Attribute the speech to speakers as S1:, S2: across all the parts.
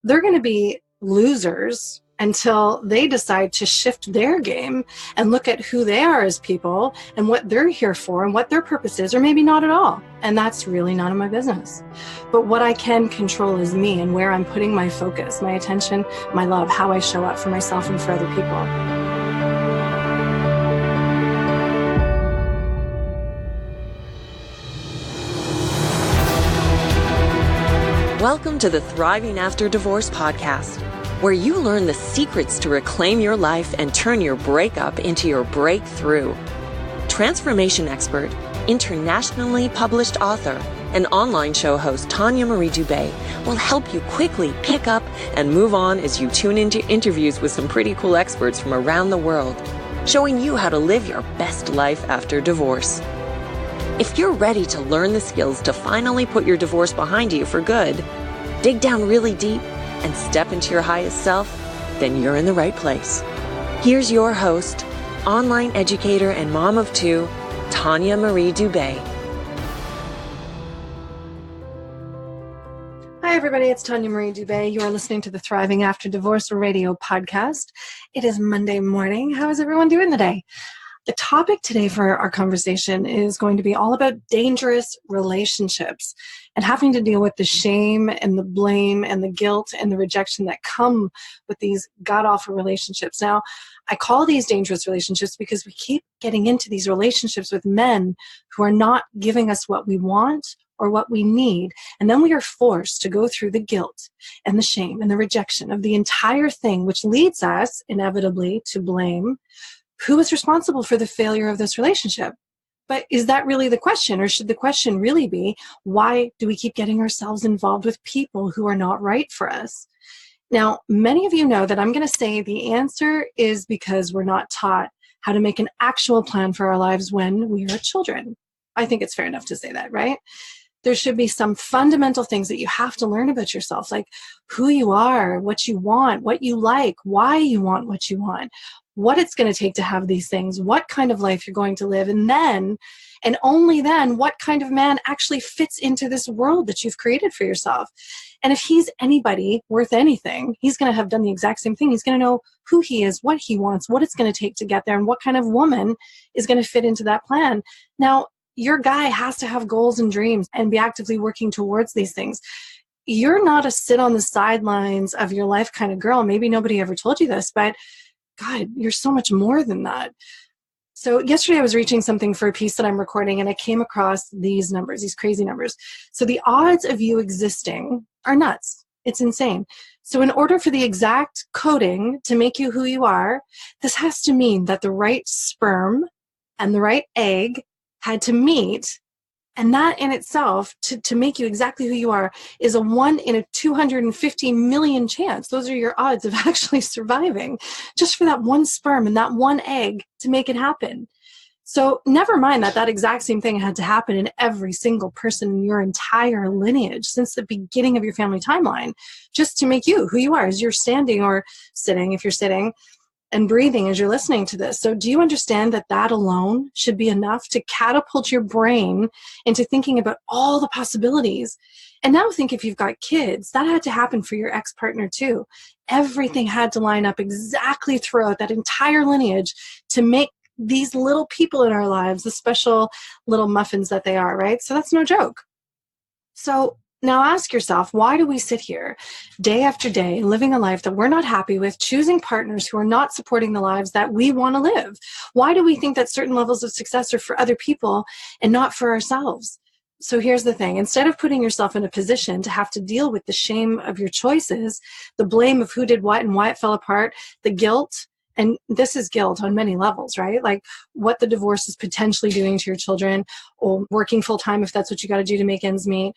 S1: they're going to be losers until they decide to shift their game and look at who they are as people and what they're here for and what their purpose is, or maybe not at all. And that's really none of my business. But what I can control is me and where I'm putting my focus, my attention, my love, how I show up for myself and for other people.
S2: Welcome to the Thriving After Divorce podcast, where you learn the secrets to reclaim your life and turn your breakup into your breakthrough. Transformation expert, internationally published author, and online show host Tanya Marie Dubé will help you quickly pick up and move on as you tune into interviews with some pretty cool experts from around the world, showing you how to live your best life after divorce. If you're ready to learn the skills to finally put your divorce behind you for good, dig down really deep, and step into your highest self, then you're in the right place. Here's your host, online educator and mom of two, Tanya Marie Dubé.
S1: Hi, everybody. It's Tanya Marie Dubé. You are listening to the Thriving After Divorce radio podcast. It is Monday morning. How is everyone doing today? The topic today for our conversation is going to be all about dangerous relationships and having to deal with the shame and the blame and the guilt and the rejection that come with these god-awful relationships. Now, I call these dangerous relationships because we keep getting into these relationships with men who are not giving us what we want or what we need. And then we are forced to go through the guilt and the shame and the rejection of the entire thing, which leads us inevitably to blame who is responsible for the failure of this relationship. But is that really the question? Or should the question really be, why do we keep getting ourselves involved with people who are not right for us? Now, many of you know that I'm going to say the answer is because we're not taught how to make an actual plan for our lives when we are children. I think it's fair enough to say that, right? There should be some fundamental things that you have to learn about yourself, like who you are, what you want, what you like, why you want what you want, what it's going to take to have these things, what kind of life you're going to live, and then, and only then, what kind of man actually fits into this world that you've created for yourself. And if he's anybody worth anything, he's going to have done the exact same thing. He's going to know who he is, what he wants, what it's going to take to get there, and what kind of woman is going to fit into that plan. Now, your guy has to have goals and dreams and be actively working towards these things. You're not a sit on the sidelines of your life kind of girl. Maybe nobody ever told you this, but God, you're so much more than that. So yesterday I was reaching something for a piece that I'm recording, and I came across these numbers, these crazy numbers. So the odds of you existing are nuts. It's insane. So in order for the exact coding to make you who you are, this has to mean that the right sperm and the right egg had to meet. And that in itself, to make you exactly who you are, is a 1 in a 250 million chance. Those are your odds of actually surviving, just for that one sperm and that one egg to make it happen. So never mind that exact same thing had to happen in every single person in your entire lineage since the beginning of your family timeline, just to make you who you are as you're standing or sitting, if you're sitting, and breathing as you're listening to this. So do you understand that alone should be enough to catapult your brain into thinking about all the possibilities? And now think if you've got kids, that had to happen for your ex-partner too. Everything had to line up exactly throughout that entire lineage to make these little people in our lives the special little muffins that they are, right? So that's no joke. So now ask yourself, why do we sit here day after day living a life that we're not happy with, choosing partners who are not supporting the lives that we want to live? Why do we think that certain levels of success are for other people and not for ourselves? So here's the thing. Instead of putting yourself in a position to have to deal with the shame of your choices, the blame of who did what and why it fell apart, the guilt, and this is guilt on many levels, right? Like what the divorce is potentially doing to your children, or working full time if that's what you got to do to make ends meet.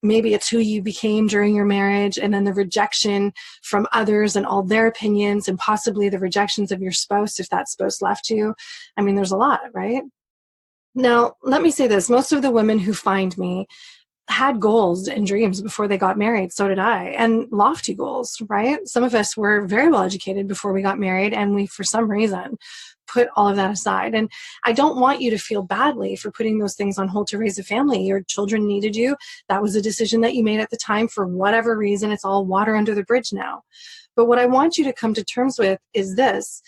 S1: Maybe it's who you became during your marriage, and then the rejection from others and all their opinions, and possibly the rejections of your spouse if that spouse left you. I mean, there's a lot, right? Now, let me say this. Most of the women who find me had goals and dreams before they got married. So did I, and lofty goals, right? Some of us were very well educated before we got married, and we, for some reason, put all of that aside. And I don't want you to feel badly for putting those things on hold to raise a family. Your children needed you. That was a decision that you made at the time for whatever reason. It's all water under the bridge now. But what I want you to come to terms with is this: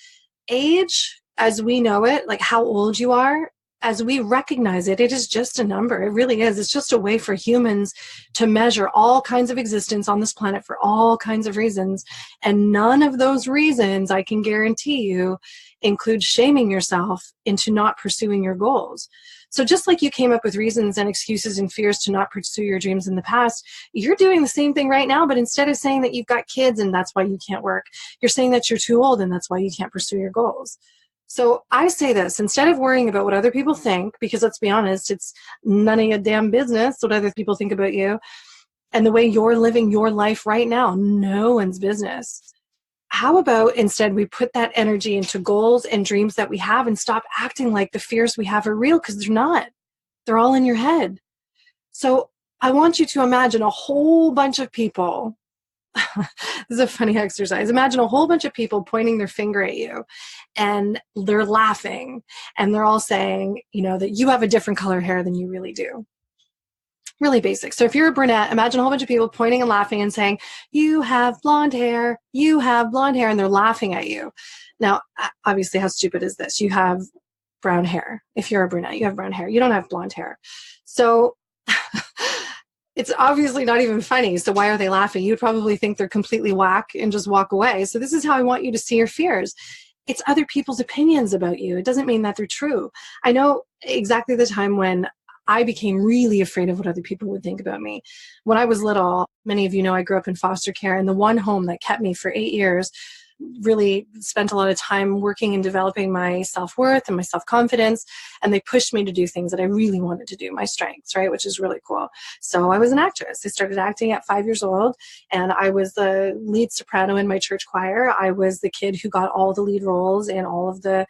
S1: age, as we know it, like how old you are, as we recognize it, it is just a number. It really is. It's just a way for humans to measure all kinds of existence on this planet for all kinds of reasons. And none of those reasons, I can guarantee you, include shaming yourself into not pursuing your goals. So just like you came up with reasons and excuses and fears to not pursue your dreams in the past, you're doing the same thing right now. But instead of saying that you've got kids and that's why you can't work, you're saying that you're too old and that's why you can't pursue your goals. So I say this: instead of worrying about what other people think, because let's be honest, it's none of your damn business what other people think about you and the way you're living your life right now, no one's business. How about instead we put that energy into goals and dreams that we have and stop acting like the fears we have are real, because they're not. They're all in your head. So I want you to imagine a whole bunch of people. This is a funny exercise. Imagine a whole bunch of people pointing their finger at you and they're laughing and they're all saying, that you have a different color hair than you really do. Really basic. So if you're a brunette, imagine a whole bunch of people pointing and laughing and saying, you have blonde hair, and they're laughing at you. Now, obviously, how stupid is this? You have brown hair. If you're a brunette, you have brown hair. You don't have blonde hair. So it's obviously not even funny. So why are they laughing? You'd probably think they're completely whack and just walk away. So this is how I want you to see your fears. It's other people's opinions about you. It doesn't mean that they're true. I know exactly the time when I became really afraid of what other people would think about me. When I was little, many of you know I grew up in foster care, and the one home that kept me for 8 years really spent a lot of time working and developing my self-worth and my self-confidence, and they pushed me to do things that I really wanted to do, my strengths, right, which is really cool. So I was an actress. I started acting at 5 years old, and I was the lead soprano in my church choir. I was the kid who got all the lead roles in all of the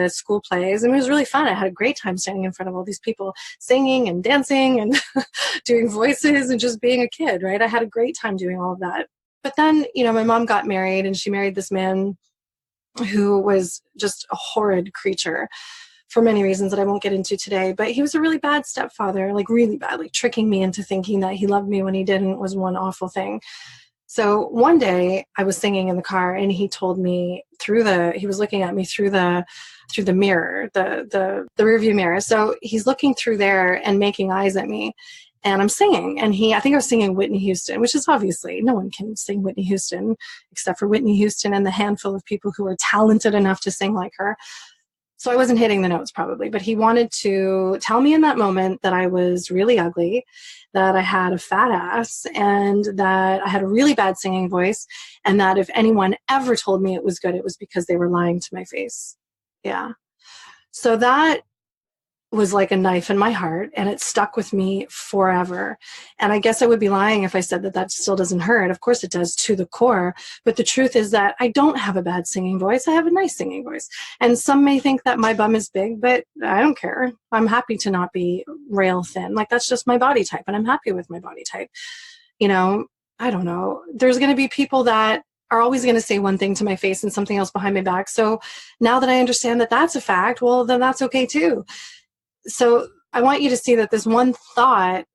S1: school plays, and it was really fun. I had a great time standing in front of all these people, singing and dancing and doing voices and just being a kid, right? I had a great time doing all of that. But then, my mom got married, and she married this man who was just a horrid creature for many reasons that I won't get into today. But he was a really bad stepfather, like really bad, like tricking me into thinking that he loved me when he didn't was one awful thing. So one day I was singing in the car, and he told me he was looking at me through the mirror, the rearview mirror. So he's looking through there and making eyes at me. And I'm singing, and I think I was singing Whitney Houston, which is obviously, no one can sing Whitney Houston except for Whitney Houston and the handful of people who are talented enough to sing like her. So I wasn't hitting the notes probably, but he wanted to tell me in that moment that I was really ugly, that I had a fat ass, and that I had a really bad singing voice, and that if anyone ever told me it was good, it was because they were lying to my face. Yeah. So that was like a knife in my heart, and it stuck with me forever. And I guess I would be lying if I said that still doesn't hurt. Of course it does, to the core. But the truth is that I don't have a bad singing voice. I have a nice singing voice. And some may think that my bum is big, but I don't care. I'm happy to not be rail thin. Like, that's just my body type, and I'm happy with my body type. I don't know. There's going to be people that are always going to say one thing to my face and something else behind my back. So now that I understand that that's a fact, well, then that's okay too. So I want you to see that this one thought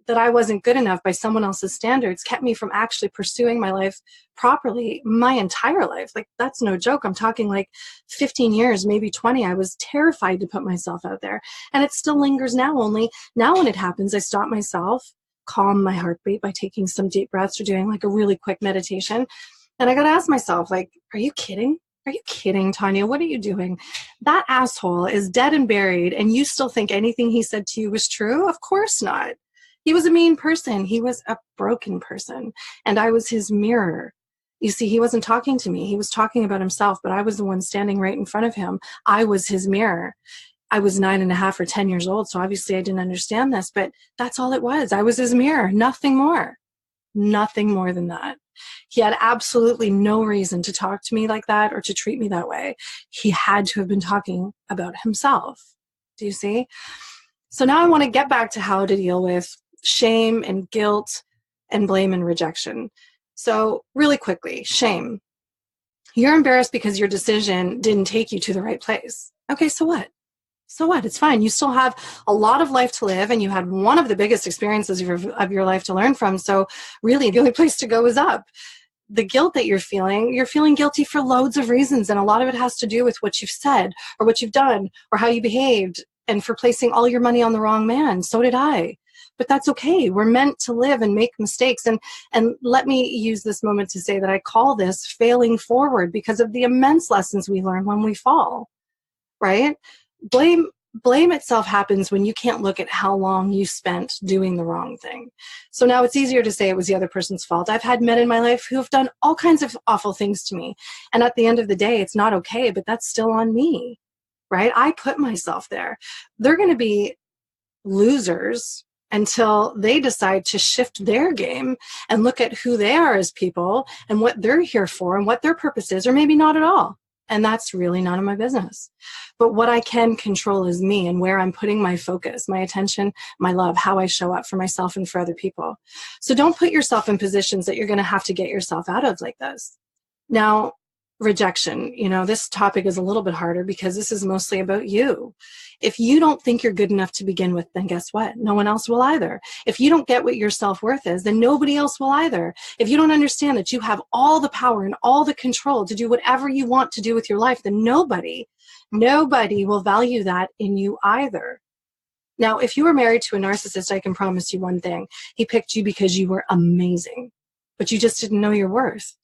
S1: that I wasn't good enough by someone else's standards kept me from actually pursuing my life properly my entire life. Like, that's no joke. I'm talking like 15 years, maybe 20. I was terrified to put myself out there. And it still lingers now. Only now when it happens, I stop myself, calm my heartbeat by taking some deep breaths or doing like a really quick meditation. And I got to ask myself, like, are you kidding? Are you kidding, Tanya? What are you doing? That asshole is dead and buried, and you still think anything he said to you was true? Of course not. He was a mean person. He was a broken person, and I was his mirror. You see, he wasn't talking to me. He was talking about himself, but I was the one standing right in front of him. I was his mirror. I was 9.5 or 10 years old, so obviously I didn't understand this, but that's all it was. I was his mirror, nothing more. Nothing more than that. He had absolutely no reason to talk to me like that or to treat me that way. He had to have been talking about himself. Do you see? So now I want to get back to how to deal with shame and guilt and blame and rejection. So really quickly, shame. You're embarrassed because your decision didn't take you to the right place. Okay, so what? So what? It's fine. You still have a lot of life to live, and you had one of the biggest experiences of your life to learn from. So really, the only place to go is up. The guilt that you're feeling guilty for loads of reasons. And a lot of it has to do with what you've said or what you've done or how you behaved, and for placing all your money on the wrong man. So did I. But that's okay. We're meant to live and make mistakes. And let me use this moment to say that I call this failing forward, because of the immense lessons we learn when we fall, right? Blame itself happens when you can't look at how long you spent doing the wrong thing. So now it's easier to say it was the other person's fault. I've had men in my life who have done all kinds of awful things to me. And at the end of the day, it's not okay, but that's still on me, right? I put myself there. They're going to be losers until they decide to shift their game and look at who they are as people and what they're here for and what their purpose is, or maybe not at all. And that's really none of my business. But what I can control is me and where I'm putting my focus, my attention, my love, how I show up for myself and for other people. So don't put yourself in positions that you're going to have to get yourself out of like this. Now, rejection, this topic is a little bit harder because this is mostly about you. If you don't think you're good enough to begin with, then guess what? No one else will either. If you don't get what your self-worth is, then nobody else will either. If you don't understand that you have all the power and all the control to do whatever you want to do with your life, then nobody will value that in you either. Now, if you were married to a narcissist, I can promise you one thing. He picked you because you were amazing, but you just didn't know your worth.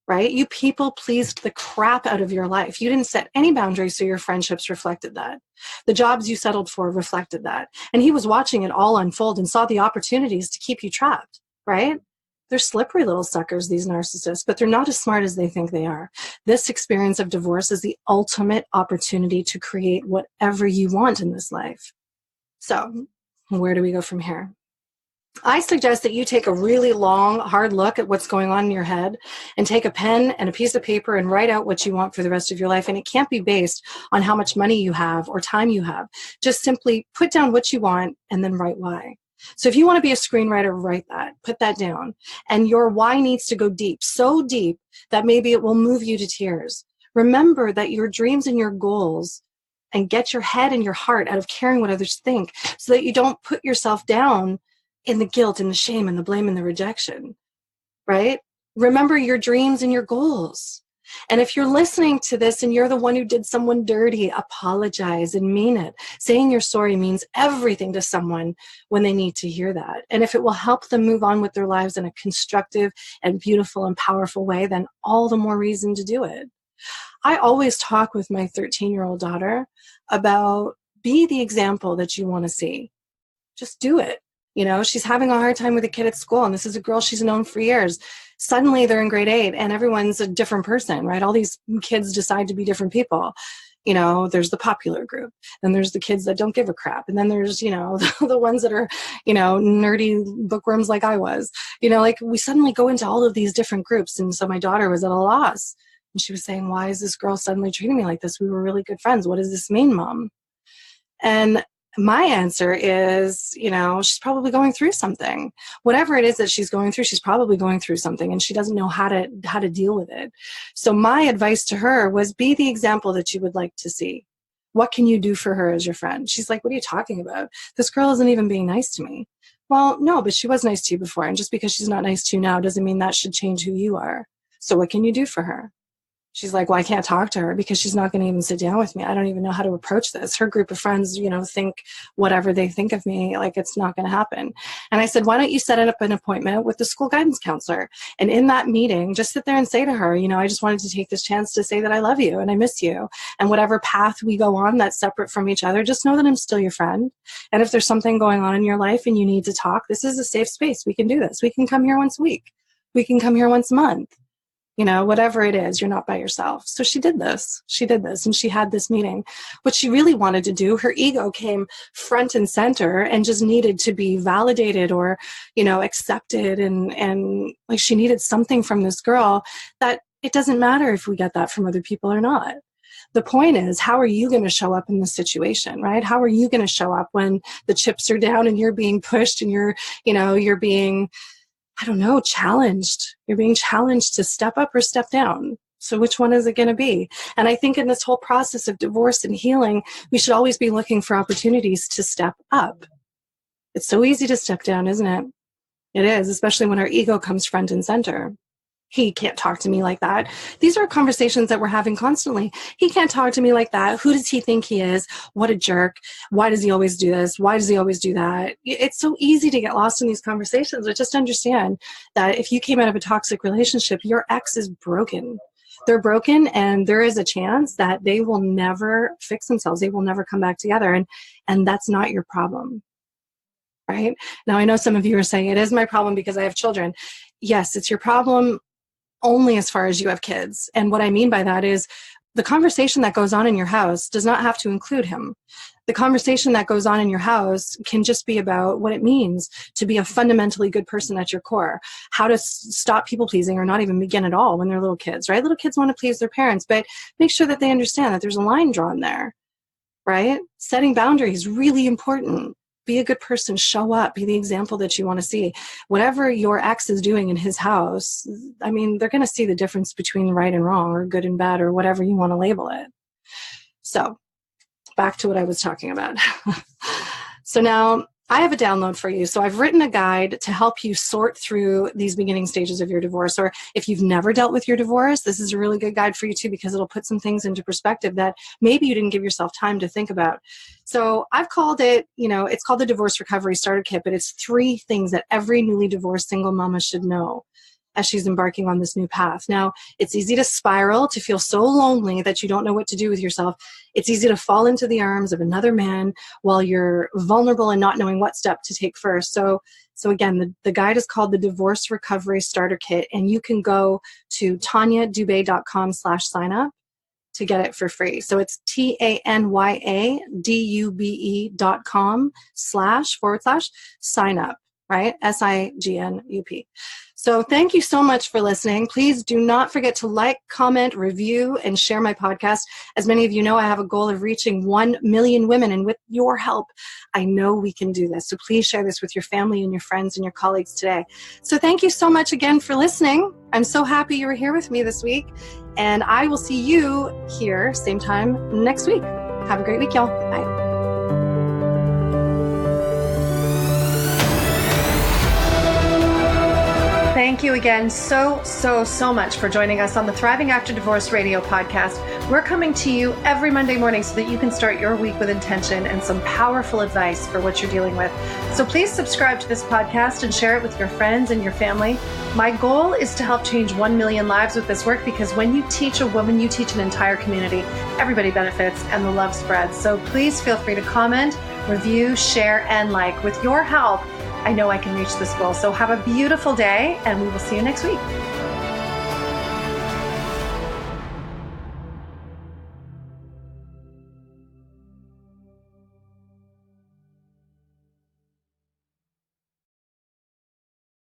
S1: Right? You people pleased the crap out of your life. You didn't set any boundaries, so your friendships reflected that. The jobs you settled for reflected that. And he was watching it all unfold and saw the opportunities to keep you trapped, right? They're slippery little suckers, these narcissists, but they're not as smart as they think they are. This experience of divorce is the ultimate opportunity to create whatever you want in this life. So, where do we go from here? I suggest that you take a really long, hard look at what's going on in your head and take a pen and a piece of paper and write out what you want for the rest of your life. And it can't be based on how much money you have or time you have. Just simply put down what you want and then write why. So if you want to be a screenwriter, write that, put that down. And your why needs to go deep, so deep that maybe it will move you to tears. Remember that your dreams and your goals, and get your head and your heart out of caring what others think, so that you don't put yourself down in the guilt and the shame and the blame and the rejection, right? Remember your dreams and your goals. And if you're listening to this and you're the one who did someone dirty, apologize and mean it. Saying you're sorry means everything to someone when they need to hear that. And if it will help them move on with their lives in a constructive and beautiful and powerful way, then all the more reason to do it. I always talk with my 13-year-old daughter about be the example that you want to see. Just do it. She's having a hard time with a kid at school, and this is a girl she's known for years. Suddenly they're in grade 8 and everyone's a different person, right? All these kids decide to be different people. There's the popular group, then there's the kids that don't give a crap. And then there's, the ones that are, nerdy bookworms like I was, we suddenly go into all of these different groups. And so my daughter was at a loss, and she was saying, why is this girl suddenly treating me like this? We were really good friends. What does this mean, Mom? And my answer is, she's probably going through something. Whatever it is that she's going through, she's probably going through something, and she doesn't know how to deal with it. So my advice to her was be the example that you would like to see. What can you do for her as your friend? She's like, what are you talking about? This girl isn't even being nice to me. Well, no, but she was nice to you before. And just because she's not nice to you now doesn't mean that should change who you are. So what can you do for her? She's like, well, I can't talk to her because she's not going to even sit down with me. I don't even know how to approach this. Her group of friends, think whatever they think of me, like it's not going to happen. And I said, why don't you set up an appointment with the school guidance counselor? And in that meeting, just sit there and say to her, I just wanted to take this chance to say that I love you and I miss you. And whatever path we go on that's separate from each other, just know that I'm still your friend. And if there's something going on in your life and you need to talk, this is a safe space. We can do this. We can come here once a week. We can come here once a month. Whatever it is, you're not by yourself. So she did this, and she had this meeting. What she really wanted to do, her ego came front and center and just needed to be validated or, accepted. And like she needed something from this girl that it doesn't matter if we get that from other people or not. The point is, how are you going to show up in this situation, right? How are you going to show up when the chips are down and you're being pushed and you're being challenged. You're being challenged to step up or step down. So which one is it going to be? And I think in this whole process of divorce and healing, we should always be looking for opportunities to step up. It's so easy to step down, isn't it? It is, especially when our ego comes front and center. He can't talk to me like that. These are conversations that we're having constantly. He can't talk to me like that. Who does he think he is? What a jerk. Why does he always do this? Why does he always do that? It's so easy to get lost in these conversations. But just understand that if you came out of a toxic relationship, your ex is broken. They're broken, and there is a chance that they will never fix themselves. They will never come back together. And that's not your problem. Right? Now, I know some of you are saying it is my problem because I have children. Yes, it's your problem only as far as you have kids. And what I mean by that is the conversation that goes on in your house does not have to include him. The conversation that goes on in your house can just be about what it means to be a fundamentally good person at your core, how to stop people pleasing or not even begin at all when they're little kids, right? Little kids want to please their parents, but make sure that they understand that there's a line drawn there, right? Setting boundaries, really important. Be a good person, show up, be the example that you want to see. Whatever your ex is doing in his house, I mean, they're going to see the difference between right and wrong or good and bad or whatever you want to label it. So back to what I was talking about. So now I have a download for you. So I've written a guide to help you sort through these beginning stages of your divorce. Or if you've never dealt with your divorce, this is a really good guide for you too, because it'll put some things into perspective that maybe you didn't give yourself time to think about. So I've called it, it's called the Divorce Recovery Starter Kit, but it's 3 things that every newly divorced single mama should know as she's embarking on this new path. Now, it's easy to spiral, to feel so lonely that you don't know what to do with yourself. It's easy to fall into the arms of another man while you're vulnerable and not knowing what step to take first. So again, the guide is called the Divorce Recovery Starter Kit, and you can go to tanyadube.com/sign up to get it for free. So it's TANYADUBE.com//sign up, right? SIGNUP. So thank you so much for listening. Please do not forget to like, comment, review, and share my podcast. As many of you know, I have a goal of reaching 1 million women, and with your help, I know we can do this. So please share this with your family and your friends and your colleagues today. So thank you so much again for listening. I'm so happy you were here with me this week, and I will see you here same time next week. Have a great week, y'all. Bye. Thank you again so much for joining us on the Thriving After Divorce radio podcast. We're coming to you every Monday morning so that you can start your week with intention and some powerful advice for what you're dealing with. So please subscribe to this podcast and share it with your friends and your family. My goal is to help change 1 million lives with this work, because when you teach a woman, you teach an entire community. Everybody benefits and the love spreads. So please feel free to comment, review, share, and like. With your help, I know I can reach this goal. So have a beautiful day, and we will see you next week.